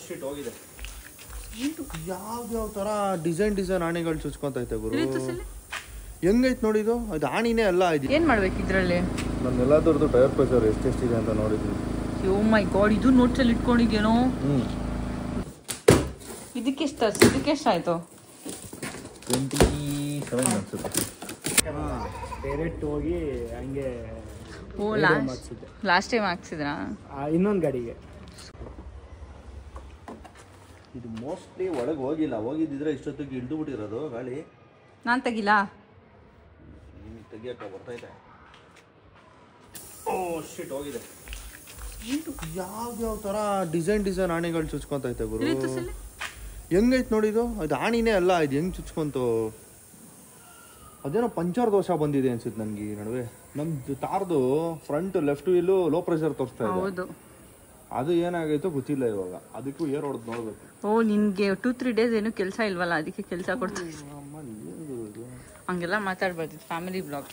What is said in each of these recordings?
ಶಿಟ್ ಹೋಗಿದೆ. ಯಾವ ತರ ಡಿಸೈನ್ ಆಣೆಗಳು ಚುಚ್ಕೊಂತೈತೆ ಗುರು. ಹೆಂಗೈತೆ ನೋಡಿ ಇದು. ಅದು ಆಣಿನೇ ಅಲ್ಲ. ಇದು ಏನ್ ಮಾಡ್ಬೇಕು ಇದ್ರಲ್ಲಿ? ನಾನು ಎಲ್ಲಾದ್ರದ್ದು ಟೈರ್ ಪ್ರೆಷರ್ ಎಷ್ಟೆಷ್ಟಿದೆ ಅಂತ ನೋಡಿದ್ದೀನಿ. ಓ ಮೈ ಗಾಡ್, ಇದು ನೋಟ್ಸಲ್ಲಿ ಇಟ್ಕೊಂಡಿದ್ಯೇನೋ. ಇದಕ್ಕೆ ಎಷ್ಟಾಯ್ತು? 27 ಅನ್ಸುತ್ತೆ. ಡೈರೆಕ್ಟ್ ಹೋಗಿ ಹಂಗೆ. ಓ ಲಾಸ್ಟ್ ಟೈಮ್ ಹಾಕ್ಸಿದ್ರಾ? ಇನ್ನೊಂದು ಗಾಡಿಗೆ. ಇದು ಮೋಸ್ಟ್ಲಿ ಒಳಗೆ ಹೋಗಿಲ್ಲ. ಹೋಗಿದ್ದಿದ್ರೆ ಇಷ್ಟೊತ್ತಿಗೆ ಇಳಿದು ಬಿಟ್ಟಿರೋದು ಗಾಳಿ. ನಾನು ತೆಗಿಲ್ಲ. ತೆಗಿಯಕ್ಕೆ ಬರ್ತೈತೆ. ಓ ಶಿಟ್ ಹೋಗಿದೆ. ಯಾವ ತರ ಡಿಸೈನ್ ಆಣೆಗಳು ಚುಚ್ಕೊಂತೈತೆ ಗುರು. ಹೆಂಗೈತೆ ನೋಡಿ ಇದು. ಅದು ಆಣಿನೇ ಅಲ್ಲ. ಇದು ಹೆಂಗ್ ಚುಚ್ಕೊಂತು. ಅದೇನೋ ಪಂಚರ್ ದೋಷ ಬಂದಿದೆ ಅನ್ಸುತ್ತೆ ನನಗೆ ಈ ನಡುವೆ. ನಮ್ದು ತಾರ್ದು front left wheel low pressure ತೋರಿಸ್ತಾ ಇದೆ. ಅದು ಏನಾಗೈತೋ ಗೊತ್ತಿಲ್ಲ ಇವಾಗ. ಅದಕ್ಕೂ ಏರ್ ಹೊಡೆದು ನೋಡ್ಬೇಕು. ಓ ನಿನ್ಗೆ 2-3 ಡೇಸ್ ಏನು ಕೆಲಸ ಇಲ್ವಲ್ಲ, ಅದಕ್ಕೆ ಕೆಲಸ ಕೊಡ್ತಾ. ಹಂಗೆಲ್ಲ ಮಾತಾಡ್ಬಾರ್ದು. Family blog.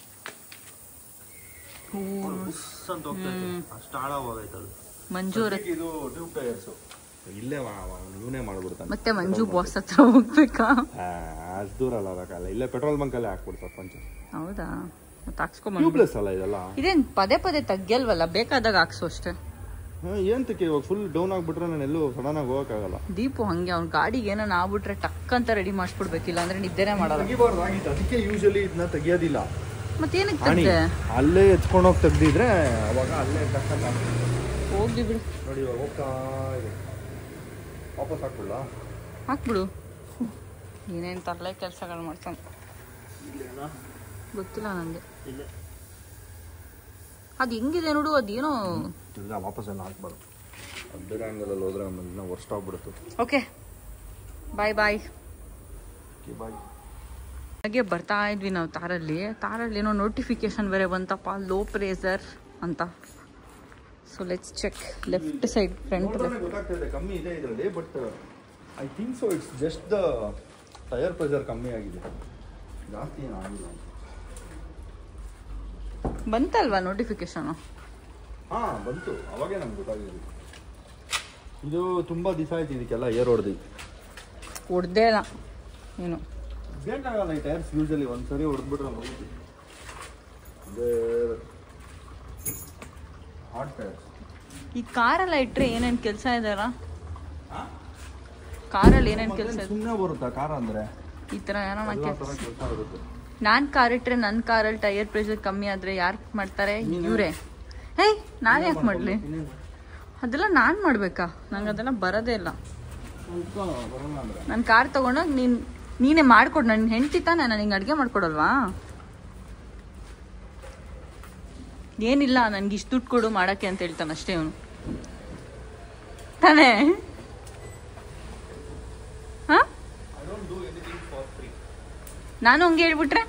ಮಂಜು ಇದು ಟ್ಯೂಬ್ ಟೈರ್ಸ್ ಇಲ್ಲೇ ಇವನೇ ಮಾಡ್ಬಿಡ್ತಾನೆ. ಮತ್ತೆ ಮಂಜು ಬಾಸ್ ಹತ್ರ ಹೋಗ್ಬೇಕಾ? ಅಷ್ಟು ದೂರ ಅಲ್ಲ, ಇಲ್ಲೇ ಪೆಟ್ರೋಲ್ ಬಂಕ್ ಅಲ್ಲೇ ಹಾಕ್ಬಿಡ್ತಾರೆ ಪಂಚ. ಹೌದಾ? ಮತ್ತೆ ಹಾಕ್ಸ್ಕೊಂಡ್ ಟ್ಯೂಬ್ಲೆಸ್ ಅಲ್ಲ ಇದೆಲ್ಲ. ಇದೇನ್ ಪದೇ ತಗ್ಗಲ್ವಲ್ಲ, ಬೇಕಾದಾಗ ಹಾಕ್ಸು ಅಷ್ಟೇ. ಏಂತಕ್ಕೆ ಇವಾಗ ಫುಲ್ ಡೌನ್ ಆಗ್ಬಿಟ್ರೆ ನಾನು ಎಲ್ಲೂ ಸಡನ್ ಆಗಿ ಹೋಗಕ್ಕಾಗಲ್ಲ. ದೀಪು ಹಂಗೆ ಅವ್ನ ಗಾಡಿಗೆ ಏನೋ ಆಗ್ಬಿಟ್ರೆ ಟಕ್ ಅಂತ ರೆಡಿ ಮಾಡಿಸ್ಬಿಡ್ಬೇಕಿಲ್ಲ ಅಂದ್ರೆ ನಿದ್ದೆನೆ ಮಾಡಲ್ಲ. ತೆಗಿಬಾರ್ದಾಗಿತ್ತು, ಅದಕ್ಕೆ ಯೂಶಲಿ ಇದನ್ನ ತೆಗಿಯೋದಿಲ್ಲ. ಮತ್ತೇನಕ್ಕೆ ತೆಗ್ದೆ? ಅಲ್ಲೇ ಎತ್ಕೊಂಡು ಹೋಗಿ ತೆಗ್ದಿದ್ರೆ ಅವಾಗ ಅಲ್ಲೇ ಹೋಗ್ಲಿ ಬಿಡು. ನೋಡಿ ಇವಾಗ ಹೋಗ್ತಾ ಇದೆ. ವಾಪಸ್ ಹಾಕ್ಬಿಡ ಹಾಕ್ಬಿಡು. ಏನೇನು ತರಲೆ ಕೆಲಸಗಳು ಮಾಡ್ತಾನೆ ಗೊತ್ತಿಲ್ಲ ನನಗೆ. ಅದು ಹೆಂಗಿದೆ ನೋಡು. ಅದೇನೋ ವಾಪಸ್ ಎಲ್ಲ ಹಾಕ್ಬಾರ್ದು. ಬೇರೆ ಆಂಗಲಲ್ಲಿ ಹೋದ್ರೆ ಆಮೇಲೆ ವರ್ಸ್ಟ್ ಆಗ್ಬಿಡುತ್ತೆ. Okay bye bye. ಹಾಗೆ ಬರ್ತಾ ಇದ್ವಿ ನಾವು ತಾರಲ್ಲಿ ಏನೋ ನೋಟಿಫಿಕೇಶನ್ ಬೇರೆ ಬಂತಪ್ಪ, ಲೋ ಪ್ರೆಷರ್ ಅಂತ. So let's check. Left side front ಗೊತ್ತಾಗ್ತದೆ ಕಮ್ಮಿ ಇದೆ ಇದರಲ್ಲಿ. But I think so it's just the tyre pressure ಕಮ್ಮಿ ಆಗಿದೆ, ಜಾಸ್ತಿ ಏನು ಆಗಿಲ್ಲ. ಬಂತಲ್ವಾ ನೋಟಿಫಿಕೇಶನು? ಹಾಂ ಬಂತು, ಅವಾಗೇ ನಮ್ಗೆ ಗೊತ್ತಾಗಿದೆ. ಇದು ತುಂಬ ದಿವಸ ಆಯ್ತು ಇದಕ್ಕೆಲ್ಲ ಏರ್ ಹೊಡೆದೇ ಇಲ್ಲ ಏನು. ಬೇಕಾಗಲ್ಲ ಈ ಟೈರ್ಸ್ ಯೂಶಲಿ ಒಂದ್ಸರಿ ಹೊಡೆದ್ಬಿಟ್ರೆ ಮುಗಿತು. ಅದೇ ಹಾಟ್ ಟೈರ್ಸ್. ಈ ಕಾರೆಲ್ಲ ಇಟ್ಟರೆ ಏನೇನು ಕೆಲಸ ಇದೆಯಲ್ಲ? ಕಾರಲ್ಲಿ ಏನೇನು ಕೆಲಸ ಇದೆ? ಸುಮ್ಮನೆ ಬರುತ್ತಾ ಕಾರ್ ಅಂದರೆ? ಈ ಥರ ಏನೋ ಕೆಲಸ ಬರುತ್ತೆ. ನಾನು ಕಾರ್ ಇಟ್ಟರೆ ನನ್ನ ಕಾರಲ್ಲಿ ಟೈರ್ ಪ್ರೆಷರ್ ಕಮ್ಮಿ ಆದರೆ ಯಾರು ಮಾಡ್ತಾರೆ? ಇವರೇ. ಹೇಯ್ ನಾನು ಯಾಕೆ ಮಾಡಲಿ? ಅದೆಲ್ಲ ನಾನು ಮಾಡಬೇಕಾ? ನಂಗೆ ಅದೆಲ್ಲ ಬರೋದೇ ಇಲ್ಲ. ನನ್ನ ಕಾರ್ ತೊಗೊಂಡಾಗ ನೀನೇ ಮಾಡ್ಕೊಡು. ನನ್ನ ಹೆಂಡತಿ ತಾನೆ, ನಾನು ಹಿಂಗೆ ಅಡುಗೆ ಮಾಡ್ಕೊಡಲ್ವಾ? ಏನಿಲ್ಲ, ನನಗೆ ಇಷ್ಟು ದುಡ್ಡು ಕೊಡು ಮಾಡೋಕ್ಕೆ ಅಂತ ಹೇಳ್ತಾನೆ ಅಷ್ಟೇ ಅವನು ತಾನೇ. ಹಾಂ ನಾನು ಹಂಗೆ ಹೇಳ್ಬಿಟ್ರೆ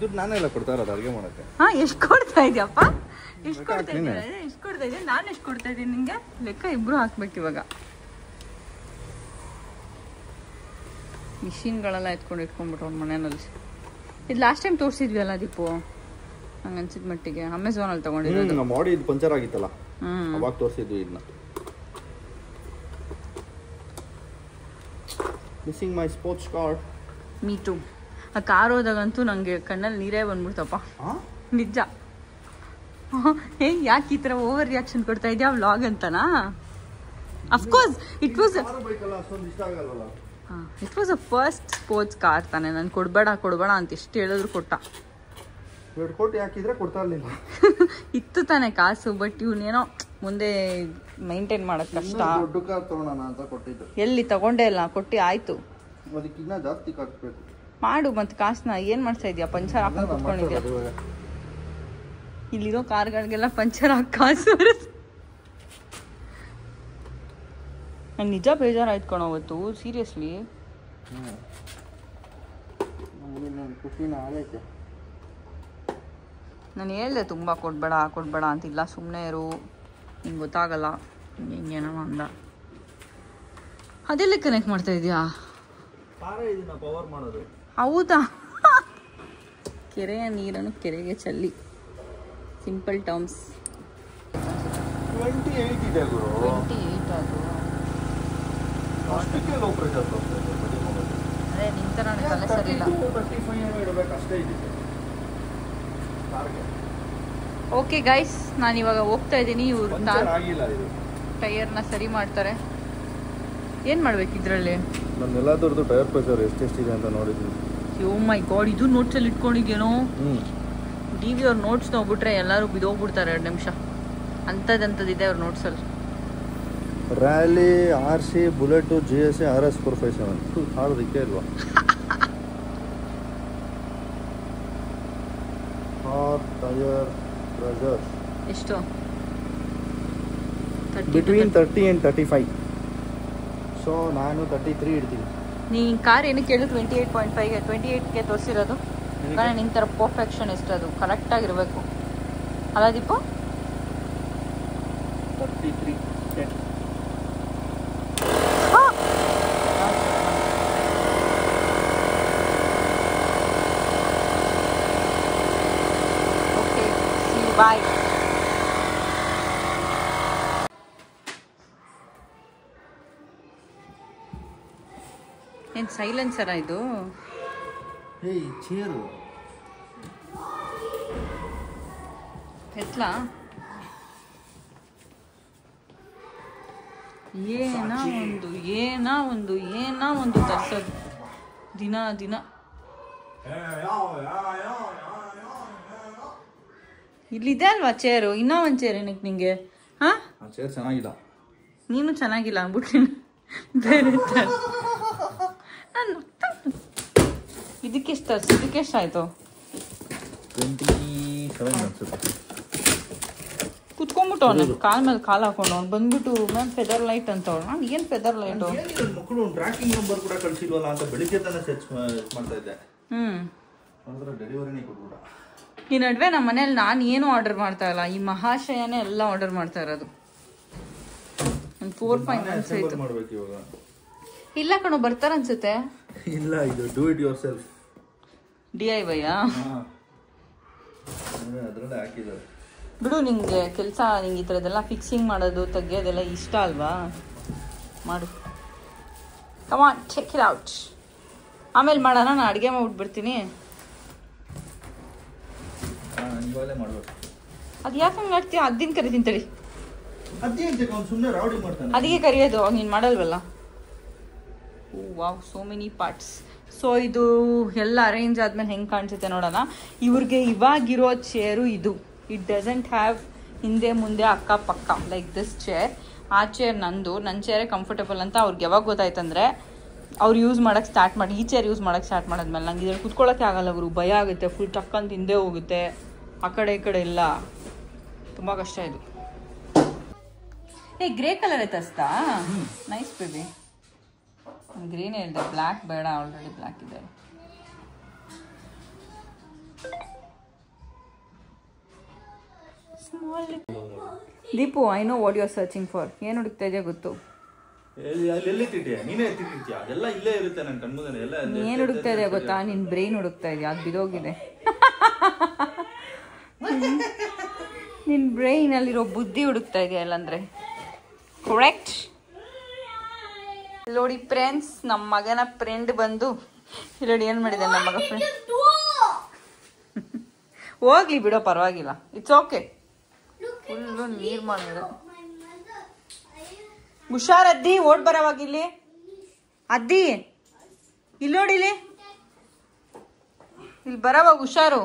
ದುಡ್ಡು ನಾನೇ ಎಲ್ಲ ಕೊಡ್ತಾ ಇರೋದು ಅಡುಗೆ ಮಾಡೋಕ್ಕೆ. ಹಾಂ ಎಷ್ಟು ಕೊಡ್ತಾ ಇದೆಯಪ್ಪ? ಎಷ್ಟು ಕೊಡ್ತಾ ಇದ್ದೀನಿ ನಾನು? ಎಷ್ಟು ಕೊಡ್ತಾ ಇದ್ದೀನಿ ನಿಂಗೆ? ಲೆಕ್ಕ ಇಬ್ರು ಹಾಕ್ಬೇಕು ಇವಾಗ. ಮಿಷಿನ್ಗಳೆಲ್ಲ ಇಟ್ಕೊಂಡ್ಬಿಟ್ಟು ಅವ್ರ ಮನೆಯಲ್ಲಿ. ಇದು ಲಾಸ್ಟ್ ಟೈಮ್ ತೋರಿಸಿದ್ವಿ ಅಲ್ಲ ದೀಪು, ಹಂಗೆ ಅನ್ಸಿದ ಮಟ್ಟಿಗೆ. ಅಮೆಝಾನಲ್ಲಿ ತಗೊಂಡಿರೋದು. ನಮ್ಮ ಬಾಡಿ ಇದು ಪಂಚರ್ ಆಗಿತ್ತಲ್ಲ, ಅವಾಗ ತೋರಿಸಿದ್ವಿ ಇದನ್ನ. Missing my sports car. Me too. ಆ ಕಾರ್ ಹೋದಾಗಂತೂ ನನಗೆ ಕಣ್ಣಲ್ಲಿ ನೀರೇ ಬಂದ್ಬಿಡ್ತಪ್ಪ, ನಿಜ. ಯಾಕೆ ಈ ಥರ ಓವರ್ ರಿಯಾಕ್ಷನ್ ಕೊಡ್ತಾ ಇದೆಯಾ ವ್ಲಾಗ್ ಅಂತನಾ? Of course it was a first sports car ತಾನೆ. ನಾನು ಕೊಡಬೇಡ ಅಂತ ಎಷ್ಟು ಹೇಳಿದ್ರು ಕೊಟ್ಟ. ಇತ್ತು ತಾನೆ ಕಾಸು, ಬಟ್ ಇವನೇನೋ ಮುಂದೆ ಮೈಂಟೈನ್ ಮಾಡೋದು ಕಷ್ಟ. ಎಲ್ಲಿ ತಗೊಂಡೇ ಇಲ್ಲ, ಕೊಟ್ಟು ಆಯ್ತು. ಮಾಡು ಮತ್ತೆ ಕಾಸನ್ನ. ಏನು ಮಾಡ್ತಾ ಇದೀಯಾ? ಪಂಚರ್ ಹಾಕೊಂಡು ಕುತ್ಕೊಂಡಿದ್ಯಾ? ಇಲ್ಲಿರೋ ಕಾರ್ಗಳಿಗೆಲ್ಲ ಪಂಚರ್ ಹಾಕಿ ಕಾಸು ಬರುತ್ತೆ. ನಂಗೆ ನಿಜ ಬೇಜಾರಾಯ್ತು ಕಣೋ ಅವತ್ತು, ಸೀರಿಯಸ್ಲಿ. ನಾನು ಹೇಳ್ದೆ ತುಂಬ ಕೊಡಬೇಡ ಅಂತಿಲ್ಲ, ಸುಮ್ಮನೆ ಇರು, ನಿಂಗೆ ಗೊತ್ತಾಗಲ್ಲ, ಹಿಂಗೇನೋ ಅಂದ. ಅದೆಲ್ಲ ಕನೆಕ್ಟ್ ಮಾಡ್ತಾ ಇದೆಯಾ? ಹೌದಾ? ಕೆರೆಯ ನೀರನ್ನು ಕೆರೆಗೆ ಚೆಲ್ಲಿ. Simple terms. 28 ಇದೆ ಗುರು. 28 ಅದು ಇದಕ್ಕೆ ಲೋ ಪ್ರೆಷರ್ ತೋರಿಸ್ತಾ ಇದೆ ಬಡಿ ಮೊಬೈಲ್. ಅದೇ ನಿಮ್ಮ ಥರ ತಲೆ ಸರಿ ಇಲ್ಲ. 35 ಇಡಬೇಕು ಅಷ್ಟೇ ಇದಕ್ಕೆ ಕಾರ್ಗೆ. ಓಕೆ ಗೈಸ್, ನಾನು ಇವಾಗ ಹೋಗ್ತಾ ಇದ್ದೀನಿ. ಇವರು ಆಗಿಲ್ಲ ಇದು ಟೈರ್ನ ಸರಿ ಮಾಡ್ತಾರೆ. ಏನು ಮಾಡ್ಬೇಕು ಇದರಲ್ಲಿ? ನಾನು ಎಲ್ಲದರದ್ದು ಟೈರ್ ಪ್ರೆಷರ್ ಎಷ್ಟೆಷ್ಟಿದೆ ಅಂತ ನೋಡಿದ್ದೀನಿ. ಓ ಮೈ ಗಾಡ್, ಇದು ನೋಟ್ಸಲ್ಲಿ ಇಟ್ಕೊಂಡಿದ್ಯೇನೋ. ಡಿ.ವಿ ಅವ್ರ ನೋಟ್ಸ್ ನೋಡ್ಬಿಟ್ರೆ ಎಲ್ಲರೂ ಬಿದೋಗ್ಬಿಡ್ತಾರೆ 2 ನಿಮಿಷ. ಅಂಥದ್ದಿದೆ ಅವ್ರ ನೋಟ್ಸಲ್ಲಿ. Rally, RC, Bullet, GS, RS 457 ಹಾಡೋದಕ್ಕೆ ಇಲ್ವಾ? ಟೈರ್ ಪ್ರೆಷರ್ ಎಷ್ಟು? Between 30 and 35. ಸೊ ನಾನು 33 ಇಡ್ತೀನಿ. ನೀನು ಕಾರ್ ಏನಕ್ಕೆ ಕೇಳು? 28.5ಗೆ 28ಗೆ ತೋರಿಸಿರೋದು. ಯಾಕಂದರೆ ನಿನ್ನ ಥರ ಪರ್ಫೆಕ್ಷನ್ ಎಷ್ಟು ಅದು ಕರೆಕ್ಟಾಗಿರಬೇಕು ಅಲ್ಲ ದೀಪು? 33. ಓಕೆ, ಸಿ ಬಾಯ್. ಏನು ಸೈಲೆನ್ಸರಾ ಇದು? ಏಯ್ ಚೇರು ಎತ್ಲಾ? ಏನೋ ಒಂದು ತರ್ಸೋದು ದಿನ ಇಲ್ಲಿದೆ ಅಲ್ವಾ ಚೇರು? ಇನ್ನೂ ಒಂದು ಚೇರ್ ಏನಕ್ಕೆ ನಿಂಗೆ? ಹಾಂ, ಚೇರ್ ಚೆನ್ನಾಗಿಲ್ಲ. ನೀನು ಚೆನ್ನಾಗಿಲ್ಲ ಅಂದ್ಬಿಟ್ಟು ಬೇರೆ ನಾನು ಇದಕ್ಕೆಷ್ಟು ತರ್ಸಿ? ಇದಕ್ಕೆಷ್ಟು ಆಯಿತು? 27 ಅನ್ಸುತ್ತೆ. ಕುತ್ಕೊಂಡ್ಬಿಟ್ಟು ಅವನು ಕಾಲ ಮೇಲೆ ಕಾಲು ಹಾಕೊಂಡು ಅವ್ನು ಬಂದ್ಬಿಟ್ಟು ಮ್ಯಾಮ್ ಫೆದರ್ ಲೈಟ್ ಅಂತ ಅವ್ರು. ನಾನು ಏನು ಫೆದರ್ ಲೈಟು? ಮಕ್ಕಳು ಟ್ರ್ಯಾಕಿಂಗ್ ನಂಬರ್ ಕೂಡ ಕಳಿಸಿಲ್ವಲ್ಲ ಅಂತ ಬೆಳಿಗ್ಗೆ ತಾನೇ ಸರ್ಚ್ ಮಾಡ್ತಾ ಇದ್ದೆ. ಡೆಲಿವರಿನೇ ಕೊಟ್ಬಿಡ. ಈ ನಡುವೆ ನಮ್ಮ ಮನೇಲಿ ನಾನು ಏನು ಆರ್ಡರ್ ಮಾಡ್ತಾ ಇಲ್ಲ, ಈ ಮಹಾಶಯನೇ ಎಲ್ಲ ಆರ್ಡರ್ ಮಾಡ್ತಾ ಇರೋದು. ಒಂದು 4-5 ಮಂತ್ಸ್ ಆಯ್ತು. ಮಾಡ್ಬೇಕು ಇವಾಗ. ಇಲ್ಲ ಕಣೋ, ಬರ್ತಾರ ಅನ್ಸುತ್ತೆ. ಇಲ್ಲ, ಇದು do it your self DIY. ಅದರಲ್ಲೇ ಹಾಕಿದ್ದಾರೆ. ಬಿಡು, ನಿಂಗೆ ಕೆಲಸ, ನಿಂಗೆ ಈ ಥರದ್ದೆಲ್ಲ ಫಿಕ್ಸಿಂಗ್ ಮಾಡೋದು ತೆಗಿಯೋದೆಲ್ಲ ಇಷ್ಟ ಅಲ್ವಾ? ಮಾಡು, ಕಮಾನ್ ಚೆಕ್ ಇಟ್ ಔಟ್. ಆಮೇಲೆ ಮಾಡೋಣ, ನಾನು ಅಡುಗೆ ಮಾಡ್ಬಿಡ್ತೀನಿ. ಇವಾಗಲೇ ಮಾಡ್ಬೇಕು. ಅದು ಯಾಕೆ ಹಂಗೆ ಮಾಡ್ತೀಯ? ಅದ್ದಿನ ಕರಿತೀನಿ ತಡಿ. ಸುಮ್ಮನೆ ರೌಡಿ ಮಾಡ್ತಾನೆ. ಅದಕ್ಕೆ ಕರಿಯೋದು, ಅವಾಗ ನೀನು ಮಾಡಲ್ವಲ್ಲ. Wow, so many parts. So ಇದು ಎಲ್ಲ ಅರೇಂಜ್ ಆದ್ಮೇಲೆ ಹೆಂಗೆ ಕಾಣಿಸುತ್ತೆ ನೋಡೋಣ. ಇವ್ರಿಗೆ ಇವಾಗಿರೋ ಚೇರು ಇದು. ಇಟ್ ಡಸಂಟ್ ಹ್ಯಾವ್ ಹಿಂದೆ ಮುಂದೆ ಅಕ್ಕಪಕ್ಕ ಲೈಕ್ ದಿಸ್ ಚೇರ್. ಆ ಚೇರ್ ನಂದು, ನನ್ನ ಚೇರೇ ಕಂಫರ್ಟಬಲ್ ಅಂತ ಅವ್ರಿಗೆ ಯಾವಾಗ ಗೊತ್ತಾಯ್ತಂದರೆ ಅವ್ರು ಯೂಸ್ ಮಾಡೋಕ್ಕೆ ಸ್ಟಾರ್ಟ್ ಮಾಡಿ, ಈ ಚೇರ್ ಯೂಸ್ ಮಾಡೋಕ್ಕೆ ಸ್ಟಾರ್ಟ್ ಮಾಡಿದ್ಮೇಲೆ ನಂಗೆ ಇದ್ರಲ್ಲಿ ಕುತ್ಕೊಳ್ಳೋಕ್ಕೆ ಆಗಲ್ಲ. ಅವರು ಭಯ ಆಗುತ್ತೆ, ಫುಲ್ ಟಕ್ಕಂತ ಹಿಂದೆ ಹೋಗುತ್ತೆ, ಆ ಕಡೆ ಈ ಕಡೆ ಇಲ್ಲ, ತುಂಬ ಕಷ್ಟ ಇದು. ಗ್ರೇ ಕಲರ್ ತರಿಸ್ತಾ? Nice baby. ಗ್ರೀನ್ ಹೇಳಿದೆ, ಬ್ಲ್ಯಾಕ್ ಬೇಡ, ಆಲ್ರೆಡಿ ಬ್ಲ್ಯಾಕ್ ಇದೆ. Deepu, I know what you are searching for. ಏನು ಹುಡುಕ್ತಾ ಇದೆಯಾ ಗೊತ್ತು? ಏನು ಹುಡುಕ್ತಾ ಇದೆಯಾ ಗೊತ್ತಾ? ನಿನ್ನ ಬ್ರೈನ್ ಹುಡುಕ್ತಾ ಇದೆಯಾ? ಅದು ಬಿದೋಗಿದೆ. ನಿನ್ನ ಬ್ರೈನಲ್ಲಿರೋ ಬುದ್ಧಿ ಹುಡುಕ್ತಾ ಇದೆಯಾ ಇಲ್ಲಾಂದ್ರೆ? ಕರೆಕ್ಟ್. ನೋಡಿ ಫ್ರೆಂಡ್ಸ್, ನಮ್ಮ ಮಗನ ಫ್ರೆಂಡ್ ಬಂದು ಇಲ್ಲಿ ಏನು ಮಾಡಿದೆ ನಮ್ಮ ಮಗ ಫ್ರೆಂಡ್. ಹೋಗ್ಲಿ ಬಿಡೋ, ಪರವಾಗಿಲ್ಲ, ಇಟ್ಸ್ ಓಕೆ. ಫುಲ್ಲು ನೀರು ಮಾಡಿದೆ. ಹುಷಾರ್ ಅದ್ದಿ, ಓಡ್ ಬರೋವಾಗಿಲ್ಲಿ ಅದ್ದಿ. ಇಲ್ಲಿ ನೋಡಿಲಿ, ಇಲ್ಲಿ ಬರೋವಾಗ ಹುಷಾರು.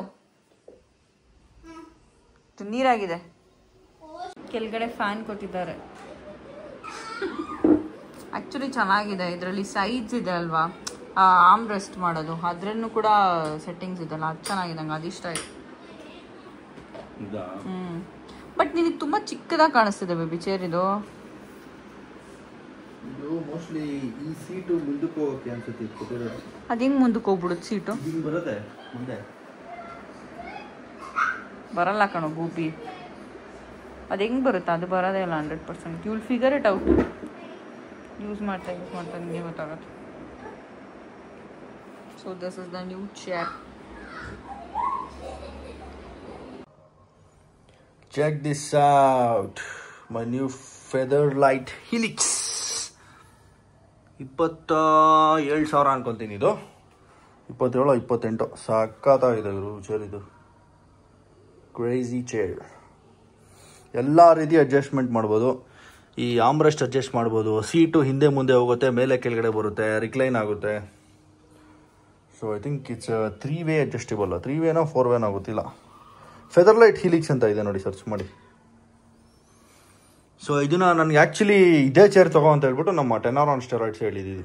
ನೀರಾಗಿದೆ. ಕೆಳಗಡೆ ಫ್ಯಾನ್ ಕೊಟ್ಟಿದ್ದಾರೆ. ಆ್ಯಕ್ಚುಲಿ ಚೆನ್ನಾಗಿದೆ. ಇದರಲ್ಲಿ ಸೈಡ್ಸ್ ಇದೆ ಅಲ್ವಾ, ಆರ್ಮ್ ರೆಸ್ಟ್ ಮಾಡೋದು, ಅದ್ರಲ್ಲೂ ಕೂಡ ಸೆಟ್ಟಿಂಗ್ಸ್ ಇದೆಲ್ಲ, ಅದು ಚೆನ್ನಾಗಿದೆ. ನಂಗೆ ಅದಿಷ್ಟ ಆಯ್ತು. ಬಟ್ ನಿನಗೆ ತುಂಬ ಚಿಕ್ಕದಾಗಿ ಕಾಣಿಸ್ತಿದೆ ಬೇಬಿ ಚೇರ್ ಇದು. ಮೋಸ್ಟ್ಲಿ ಈ ಸೀಟು ಮುಂದಕ್ಕೆ ಹೋಗೋಕ್ಕೆ ಅನ್ಸುತ್ತೆ. ಅದು ಹೆಂಗೆ ಮುಂದಕ್ಕೆ ಹೋಗ್ಬಿಡುತ್ತೆ ಸೀಟು? ಬರುತ್ತೆ ಮುಂದೆ. ಬರಲ್ಲ ಕಣೋ ಗೂಬಿ, ಅದು ಹೆಂಗೆ ಬರುತ್ತೆ? ಅದು ಬರೋದೇ ಇಲ್ಲ 100%. You will figure it out. Use ಮಾಡ್ತಾ ನಿಮಗೆ ಗೊತ್ತಾಗುತ್ತೆ. So this is the new chair. Check this out, my new feather light Helix. 27,000 ಅನ್ಕೊತೀನಿ. ಇದು 27 28 ಸಕ್ಕತ್ತಾಗಿದೆ ಇವರು ಚೇರ್. ಇದು ಕ್ರೇಜಿ ಚೇರ್. ಎಲ್ಲ ರೀತಿ ಅಡ್ಜಸ್ಟ್ಮೆಂಟ್ ಮಾಡ್ಬೋದು. ಈ ಆಮ್ರೆಸ್ಟ್ ಅಡ್ಜಸ್ಟ್ ಮಾಡ್ಬೋದು. ಸೀಟು ಹಿಂದೆ ಮುಂದೆ ಹೋಗುತ್ತೆ, ಮೇಲೆ ಕೆಳಗಡೆ ಬರುತ್ತೆ, ರಿಕ್ಲೈನ್ ಆಗುತ್ತೆ. So I think it's 3 way adjustable. 3 ವೇನೋ 4 ವೇನೋ ಗೊತ್ತಿಲ್ಲ. ಫೆದರ್ಲೈಟ್ ಹೀಲಿಕ್ಸ್ ಅಂತ ಇದೆ ನೋಡಿ, ಸರ್ಚ್ ಮಾಡಿ. ಸೊ ಇದನ್ನು ನನಗೆ ಆ್ಯಕ್ಚುಲಿ ಇದೇ ಚೇರ್ ತಗೋ ಅಂತ ಹೇಳ್ಬಿಟ್ಟು ನಮ್ಮ ಟೆನರ್ ಆನ್ ಸ್ಟೆರಾಯ್ಡ್ಸ್ ಹೇಳಿದ್ದು.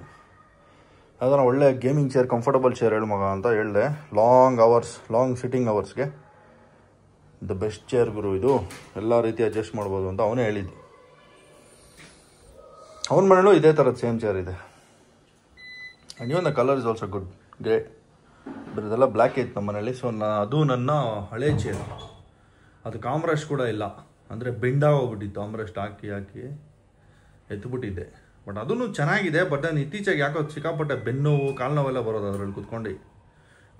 ಅದನ್ನ ಒಳ್ಳೆ ಗೇಮಿಂಗ್ ಚೇರ್, ಕಂಫರ್ಟಬಲ್ ಚೇರ್ ಹೇಳು ಮಗ ಅಂತ ಹೇಳಿದೆ. ಲಾಂಗ್ ಸಿಟ್ಟಿಂಗ್ ಅವರ್ಸ್ಗೆ ದ ಬೆಸ್ಟ್ ಚೇರ್ ಗುರು ಇದು. ಎಲ್ಲ ರೀತಿ ಅಡ್ಜಸ್ಟ್ ಮಾಡ್ಬೋದು ಅಂತ ಅವನೇ ಹೇಳಿದ್ದು. ಅವನ ಮನೇಲೂ ಇದೇ ಥರದ ಸೇಮ್ ಚೇರ್ ಇದೆ. And even the colour is also good, grey. But ಇದೆಲ್ಲ ಬ್ಲ್ಯಾಕ್ ಐತೆ ನಮ್ಮ ಮನೇಲಿ. ಸೊ ಅದು ನನ್ನ ಹಳೆ ಚೇರ್. ಅದಕ್ಕೆ ಆಮ್ರೆಸ್ಟ್ ಕೂಡ ಇಲ್ಲ, ಅಂದರೆ ಬೆಂಡಾಗೋಗ್ಬಿಟ್ಟಿತ್ತು. Armrest hockey ಎತ್ಬಿಟ್ಟಿದ್ದೆ. ಬಟ್ ಅದೂ ಚೆನ್ನಾಗಿದೆ. ಬಟ್ ನಾನು ಇತ್ತೀಚೆಗೆ ಯಾಕೋ ಸಿಕ್ಕಾಪಟ್ಟೆ ಬೆನ್ನೋವು, ಕಾಲು ನೋವೆಲ್ಲ ಬರೋದು ಅದರಲ್ಲಿ ಕುತ್ಕೊಂಡು.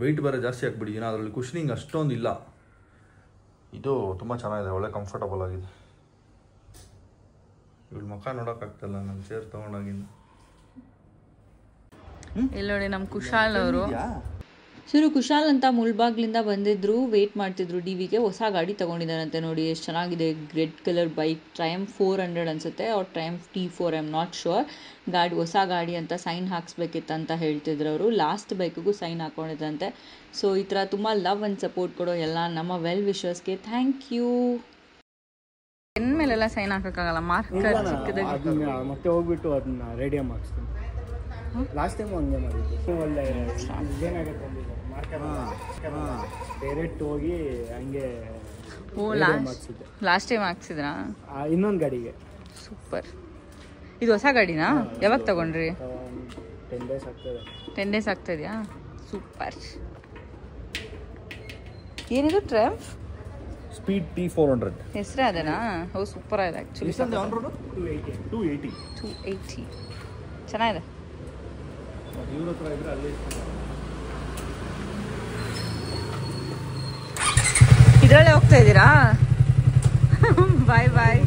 ವೆಯ್ಟ್ ಬೇರೆ ಜಾಸ್ತಿ ಆಗಿಬಿಟ್ಟಿದ್ದೀನಿ. ಅದರಲ್ಲಿ ಕುಷನಿಂಗ್ ಅಷ್ಟೊಂದು ಇಲ್ಲ. ಇದು ತುಂಬ ಚೆನ್ನಾಗಿದೆ, ಒಳ್ಳೆ ಕಂಫರ್ಟಬಲ್ ಆಗಿದೆ. ಇವಳು ಮುಖ ನೋಡೋಕ್ಕಾಗ್ತಲ್ಲ ನಮ್ಮ ಚೇರ್ ತೊಗೊಂಡಾಗಿಂದ. ಇಲ್ಲಿ ನೋಡಿ ನಮ್ಮ ಕುಶಾಲ್ ಅವರು. ಸರು ಕುಶಾಲ್ ಅಂತ ಮುಳ್ಬಾಗ್ಲಿಂದ ಬಂದಿದ್ರು, ವೇಟ್ ಮಾಡ್ತಿದ್ರು ಡಿವಿಗೆ. ಹೊಸ ಗಾಡಿ ತೊಗೊಂಡಿದ್ದಾರಂತೆ ನೋಡಿ, ಎಷ್ಟು ಚೆನ್ನಾಗಿದೆ. ರೆಡ್ ಕಲರ್ ಬೈಕ್, ಟ್ರಯಂಫ್ 400 ಅನಿಸುತ್ತೆ, ಅವ್ರು Triumph T4, I am not sure. ಹೊಸ ಗಾಡಿ ಅಂತ ಸೈನ್ ಹಾಕ್ಸ್ಬೇಕಿತ್ತಂತ ಹೇಳ್ತಿದ್ರು ಅವರು. ಲಾಸ್ಟ್ ಬೈಕಿಗೂ ಸೈನ್ ಹಾಕ್ಕೊಂಡಿದ್ದಂತೆ. ಸೊ ಈ ಥರ ತುಂಬ ಲವ್ ಆ್ಯಂಡ್ ಸಪೋರ್ಟ್ ಕೊಡೋ ಎಲ್ಲ ನಮ್ಮ ವೆಲ್ ವಿಶರ್ಸ್ಗೆ ಥ್ಯಾಂಕ್ ಯು. ಮೇಲೆಲ್ಲ ಸೈನ್ ಹಾಕೋಕ್ಕಾಗಲ್ಲ, ಮಾರ್ಕರ್ ಚಿಕ್ಕದಾಗಿ. ಮತ್ತೆ ಹೋಗ್ಬಿಟ್ಟು ಅದನ್ನ ರೇಡಿಯಂ ಹಾಕ್ಸ್ತೀನಿ. ಲಾಸ್ಟ್ ಟೈಮ್ ಹಂಗೆ ಮಾಡಿದ್ದು. ಒಳ್ಳೆ ಏನಾಗುತ್ತೆ ಡೈರೆಕ್ಟ್ ಹೋಗಿ ಹಂಗೆ. ಓ ಲಾಸ್ಟ್ ಟೈಮ್ ಹಾಕ್ಸಿದ್ರಾ? ಇನ್ನೊಂದು ಗಾಡಿಗೆ. ಸೂಪರ್. ಇದು ಹೊಸ ಗಾಡಿನಾ? ಯಾವಾಗ ತಗೊಂಡ್ರಿ? 10 days ಆಗ್ತದೆ. 10 days ಆಗ್ತದೆಯಾ? ಸೂಪರ್. ಏನಿದು? ಟ್ರಯಂಫ್ ಸ್ಪೀಡ್ T400 ಹೆಸರೇ ಅದೇನಾ? ಓ ಸೂಪರ್ ಆಗಿದೆ ಆ್ಯಕ್ಚುಲಿ. 280 ಚೆನ್ನಾಗಿದೆ. ಇದರಲ್ಲೇ ಹೋಗ್ತಾ ಇದ್ದೀರಾ? ಬಾಯ್ ಬಾಯ್.